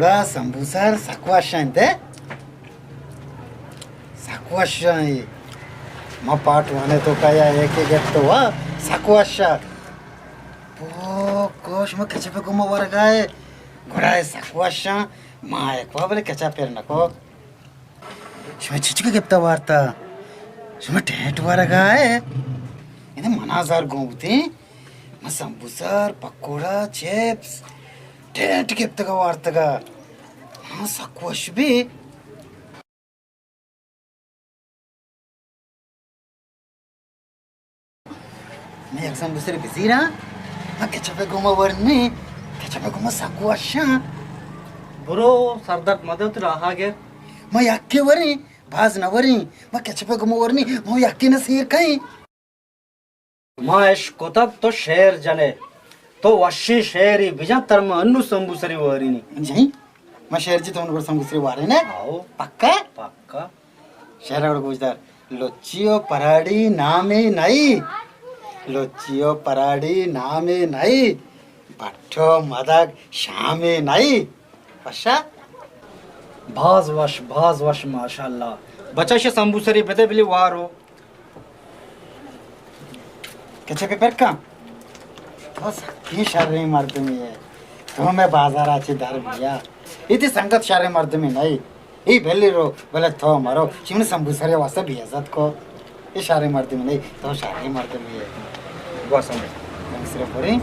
पकोड़ा संबूसर साकवाशा इंते साकवाशा ये मा पाट वाने तो काया एक तो वा साकवाशा पो कोश मा कच्चे पे गुमा वरगाए घोड़ा है साकवाशा मा एक वाबले कच्चा पेर नको शमे चिचके गिफ्ता वार्ता शमे टेंट वरगाए इन्हें मनाजार गोंगती मा संबूसर पकोड़ा चिप्स टेंट गिफ्ता का वार्ता का हाँ साकवाश भी मैं एक संबूसर बिजी ना मा कच्चा पे गुमा वरनी कच्चा पे गुमा साकवाशा ब्रो सरदार मदत रहा गे मैं याक्के वरी भाज न वरी मैं कच्चा पे गुमा वरनी मैं याक्के न सीर कहीं माश कोतब तो शेर जने तो वशी शेरी बिजा तरम अन्नु संबुसरी वरीनी जी मैं शेर जी तो उनको संबूसरी वारे ने आओ पक्का पक्का शेर और गुजदार लोचियो पराडी नामे नहीं लोचियो पराडी नामे नहीं भट्टो मदक शामे नहीं पश्चा भाज वश माशाल्लाह बच्चा शे संबुसरी बेते बिली वारो कच्चे पेपर का तो सखी शर्री मर्द में है तो मैं बाजार आची दर भैया इतनी संगत शर्री मर्द में नहीं ये भेली रो बोले तो मारो चिमने संबूसरे वास्ते भी इज्जत को ये शर्री मर्द में नहीं तो शर्री मर्द में है वो समझ दूसरे पूरी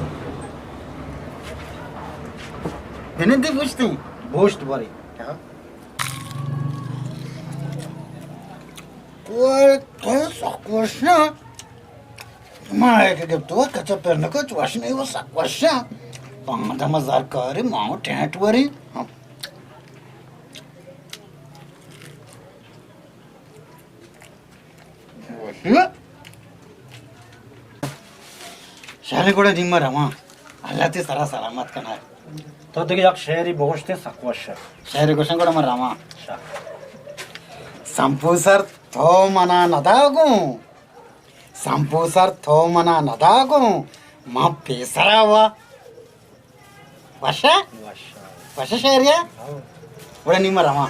दिन दिन पूछती भोस्ट बरी क्या कोई कोई साकवाशा मैं के तो कच्चा पेरने को चवाश नहीं वो साकवाशा पांधा मजार करे माओ टेंट वरी शाले कोड़े निम्मा रहा अल्लाह ते सारा सलामत करना है तो देखिए एक शेरी भोस्ट सकवश शहर को संगड़ मर रहा संपूसर थो मना नदागू संपूसर थो मना नदागू मां पेसरा हुआ वशा वशा शहरिया बड़ा निम्मा रहा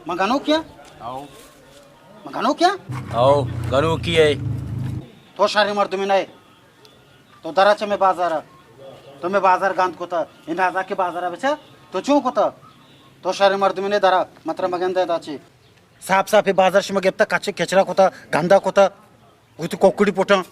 मगानो क्या आओ मगानो क्या आओ गनु की है तो शारी मर्द में नहीं तो दराचे में बाजार तो मैं बाजार गांध को था इन राजा के बाजार बचा तो चूं को था तो शारी मर्द में नहीं दरा मात्र मगंदे दाची साफ साफ ही बाजार से मगेप्ता काचे केचरा को था गंदा को था वो तो कोकुड़ी पोटा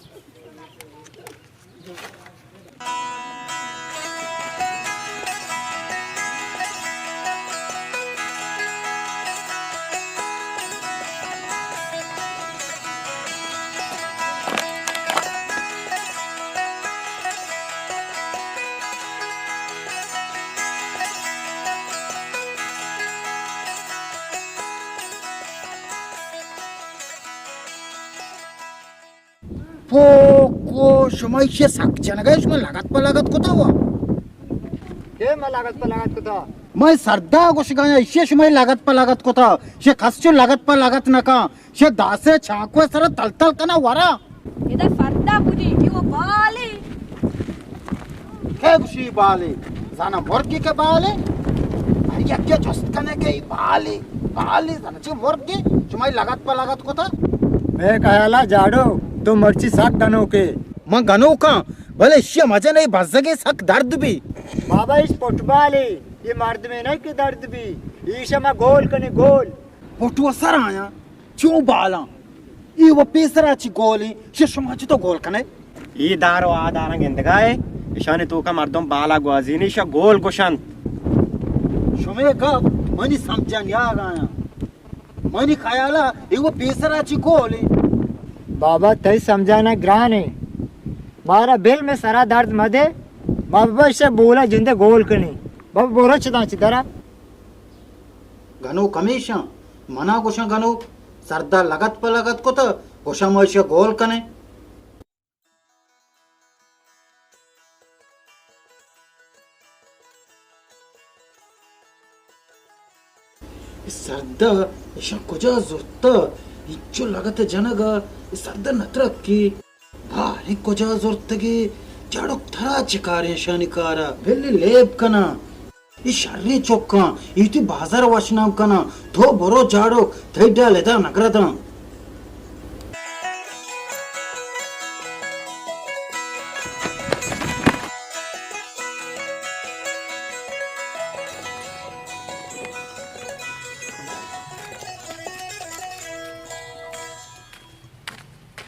को समय से सक्चन गए उसमें लागत को था वो के मैं लागत को था मैं सरदा को शिकाया इसे समय लागत को था शे खसचो लागत न का शे दासे छाको सर तलतल कना वारा इधर फरदा बुजी वो बाले के गुशी बाले जाना वर्गी के बाले अरे या क्या जस्ट कने के बाले जाना चे वर्गी समय लागत को था मैं कहला जाडो तो मर्ची साक गनो के मैं गनो का भले इसे मजे नहीं भसगे सक दर्द भी बाबा इस फुटबॉल ये मर्द में नहीं के दर्द भी ईशा में गोल कने गोल पोटुआ सर आया क्यों बाला ये वो पेसरा ची गोली शे समाज तो गोल कने ఈ దారో ఆ దారం ఎందుగాయ ఇషాని తూక మర్దం బాలా గ్వాజీని ఇషా గోల్ గుషన్ शुमे का मनी समझन या गाया मनी खायाला ये वो पेसरा ची गोली बाबा तई समझाना ग्रान है मारा बिल में सारा दर्द मदे बाबा से बोला जिंदे गोल कनी बाबा बोरा चदा चिदरा गनो कमेशा मना गोशा गनो सरदा लगत पर लगत को तो गोशा मोशे गोल कने सरदा ईशा कुजा जुर्ता इच्चो लगत जनगा सरदा नत्रक की भारी कुजा जुर्तगी जड़क थरा चिकारे शानिकारा बेली लेब कना ಈ ಶರ್ರಿ ಚೊಕ್ಕ ಇತಿ ಬಾಜಾರ ವಾಶನಾವ್ ಕನ ಥೋ ಬರೋ ಜಾಡೋ ಥೈಡಾ ಲೆದ ನಗರದ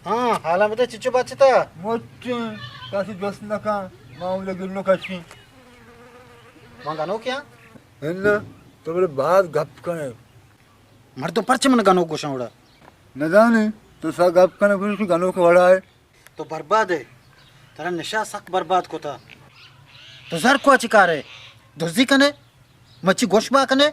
ಹಾ ಹಾಲ ಮತ್ತೆ ಚಿಚ್ಚು ಬಾಚಿತಾ मोठे काशी बस नका माऊला गिरलो काशी वहाँ गानो क्या है ना तो बोले बात गप करे मर तो पर्चे मन गानो को शावड़ा न जाने तो सा गप करे फिर उसको गानों को बड़ा है तो बर्बाद है तेरा नशा सक बर्बाद को था तो जर को चिकार है दुर्जी कने मच्छी गोशबा कने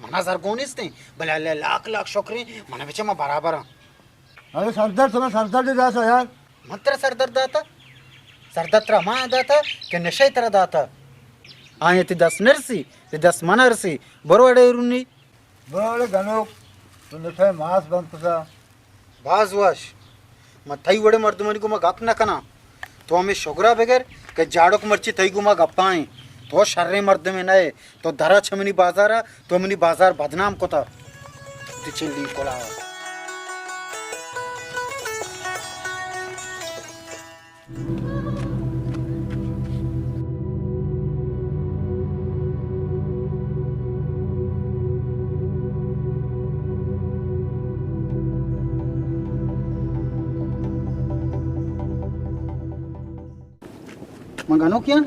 मना जर गोनिस नहीं भले ले लाख लाख शुक्री मना बिचे में बराबर अरे सरदार तुम्हें सरदार दे जाता यार मत सरदार दाता सरदार तेरा माँ दाता कि नशा तेरा दाता आये ती 10 नरसी ती 10 मनरसी बरोड़े रुनी बड़े गानों तो नशा मांस बंद पसा बाजवाश मैं थई वड़े मर्दमनी को मैं गप न कना तो हमें शुगरा बगैर के जाड़ो को मर्ची थई को मैं गप्पाएं तो शर्रे मर्द में नए तो धरा छमनी बाजारा तो मनी बाजार बदनाम को था चिल्ली कोला मंगानो क्या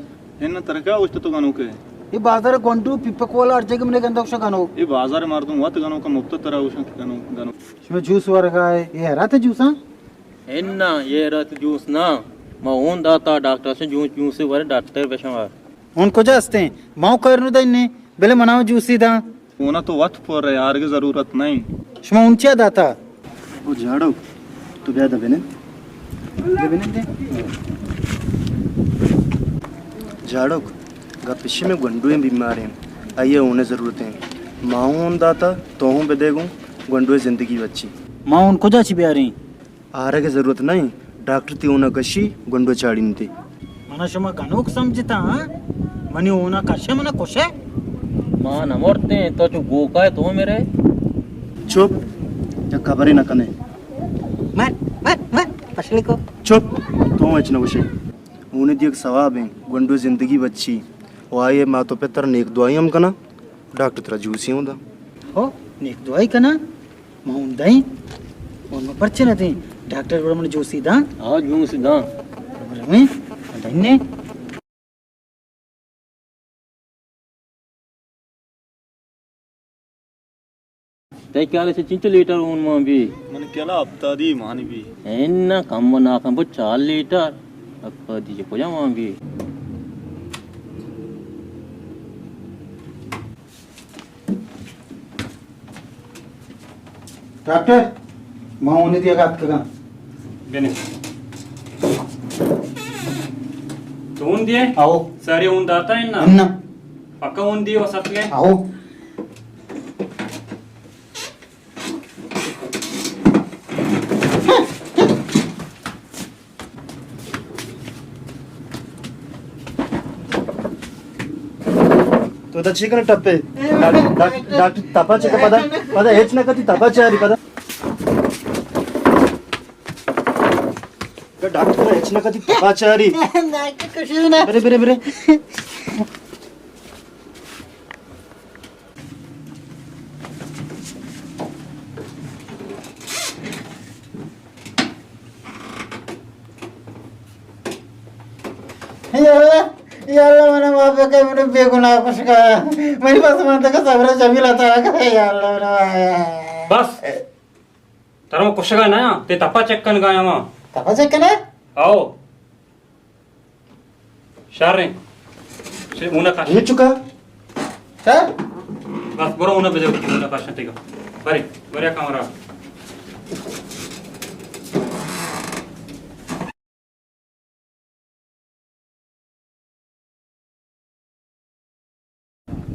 ಇನ್ನು ತರಕ ಅಷ್ಟು ಗನೋಕೆ ये बाजार गोंटू पिपक वाला अर्जे के मिले गंदा गानो ಈ ಬಾಜಾರ್ ಮಾರ್ದು ಮತ್ ಗನೋಕ ಮುಕ್ತ ತರ ಔಷಧ ಗನೋ ಗನೋ इसमें जूस वर्गा है ये हरा था जूस हां इन्ना ये रत जूस ना मैं ओन दाता डॉक्टर से जूस जूस से वर डॉक्टर बेशवा उनको जास्ते माओ करनु दन्ने बेले मनाओ जूसी दा ಓನ तो वत पर यार की जरूरत नहीं शमा उनच्या दाता वो झाड़ो तो क्या दबे ने दे झाड़ो गा पिछे में गंडुए बीमार हैं आइए उन्हें ज़रूरत है माऊन दाता तो हूँ बेदेगूँ गंडुए ज़िंदगी बच्ची मां उनको जाची बियारी आरे की ज़रूरत नहीं डॉक्टर ती उन्हें कशी गंडुए चाड़ी नहीं थी मना शमा गानोक समझता हां मनी ओना कशे मना कोशे मां न मरते तो तू गोका है तो मेरे चुप जब खबर ही न कने मत पछली को चुप तो इतना उसे उन्हें दी एक सवाब है गंडुए ज़िंदगी बच्ची और आइए माँ तो पे तेरा नेक दुआई हम कना डॉक्टर तेरा जूसी होता हो नेक दुआई कना मां उंदाई उन में पर्चे न थे डॉक्टर बड़ मन जोसी दा आ जूस दा में दन्ने ते क्या ले 5 लीटर ऊन मां भी मन केला हफ्ता दी मान भी इन्ना कम ना कम 4 लीटर अब दीजिए को जा मां भी डॉक्टर मां उन्हें दिया गात का बेने तो ऊन दिए आओ सारे ऊन दाता है ना अन्ना पक्का ऊन दिए वो सतले आओ तो चिकन टप्पे डॉक्टर तपाचे का पदा हेच ना कती तपाचे आरी पदा डॉक्टर हेच ना कती तपाचे आरी बरे बरे बरे याल्ला मना बाप का मैंने बेगुनाह कुछ कहा मेरी पास मानता का सब्र जमीला था याल्ला मना बस तारा को कुशगा ना ते तपा चेक कन गया मां तपा चेक कने आओ शारे से ऊना का ये चुका सर बस बरो ऊना बेजे ऊना का शंते का बरे बरे कमरा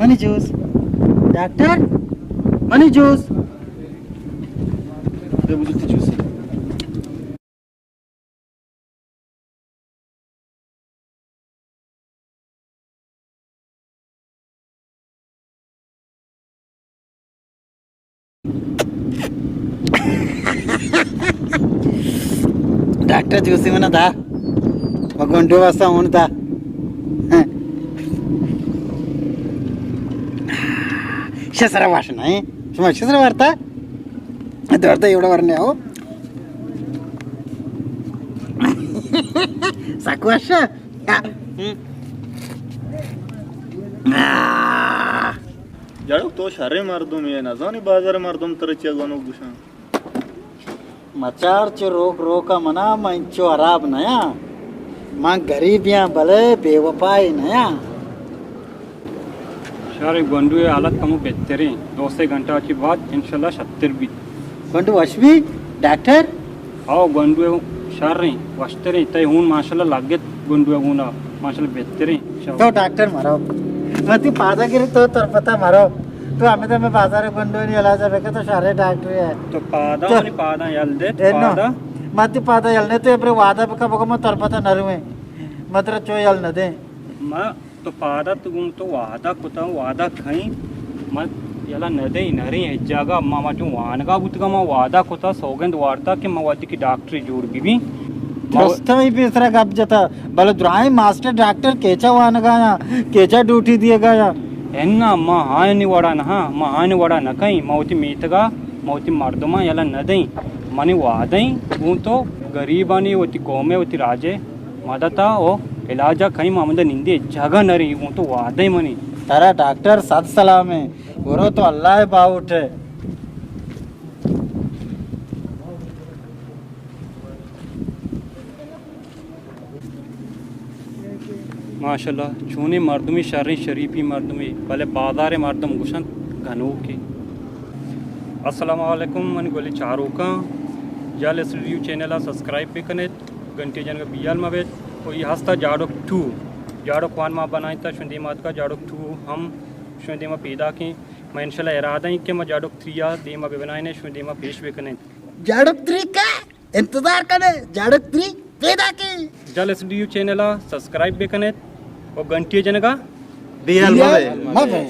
money juice doctor money juice ये बुझती चूसी डॉक्टर जूसी मना दा मगोंडो वासा होन दा शसरा वासना आहे तुम्हाला शसरा वारता आता वारता एवढा वारणे हो साकू अशा जाड़ो तो शारे मर्दम ये ना जानी बाजार मर्दम तरचिया गनो गुशा मचारचे रोका मना मंचो अराब नया मां गरीबियां भले बेवफाई नया शारे गंडुए हालत कमु बेहतरी 2 घंटा की बाद इंशाल्लाह 70 भी गंडू वशबी डॉक्टर आओ गंडुए शारे वस्तरे तय हूं माशाल्लाह लागेत गंडुए गुना माशाल्लाह बेहतरी तो डॉक्टर मारो मती पादा गिरी तो तर पता मारो तो आम्ही तर बाजार गंडू नि इलाज बेका तो सारे डॉक्टर है तो पादा आणि पादा यल्दे एनो पादा मती पादा यलने तो एप्रे वादा बेका बको म तर पता नरुवे मात्र चो यल न दे मा तो पादा तुम तो वादा कुता वादा खई मत याला नदे नरी हेजागा मामा जो वानगा गुतगा मा वादा कुता सौगंध वार्ता के मवादी की डॉक्टरी जोड़ बीबी मस्त ही बेसरा गप जता बल द्राई मास्टर डॉक्टर केचा वान गाया केचा ड्यूटी दिए गया एन्ना मा हायनी वडा ना मा हायनी वडा न कई मौती मीतगा मौती मर्दमा याला नदई मनी वादई वो तो गरीबानी होती कौमे होती राजे मदता ओ इलाजा खई मामद निंदे जगह नरी वो तो वादई मनी तारा डॉक्टर सद सलाम है वो तो अल्लाह बाउट है माशाल्लाह चूने मर्दमी शर्री शरीफी मर्दमी भले बाजार मर्दम गुशन घनू की अस्सलाम वालेकुम मन गोली चारों जाल इस रिव्यू चैनल सब्सक्राइब भी कने घंटे जन का बियाल मवेद और ये हस्ता जाड़ो 2 जाड़ो खान माँ बनाई था शुंदी मात का जाड़ो 2 हम शुंदी माँ पैदा की मैं इंशाल्लाह इरादा ही कि मैं जाड़ो 3 या दी माँ बनाई ने शुंदी माँ पेश भी कने जाड़क 3 का इंतजार करे जाड़क 3 पैदा की जाल इस रिव्यू चैनल सब्सक्राइब भी कने और घंटे जन का बियाल मवे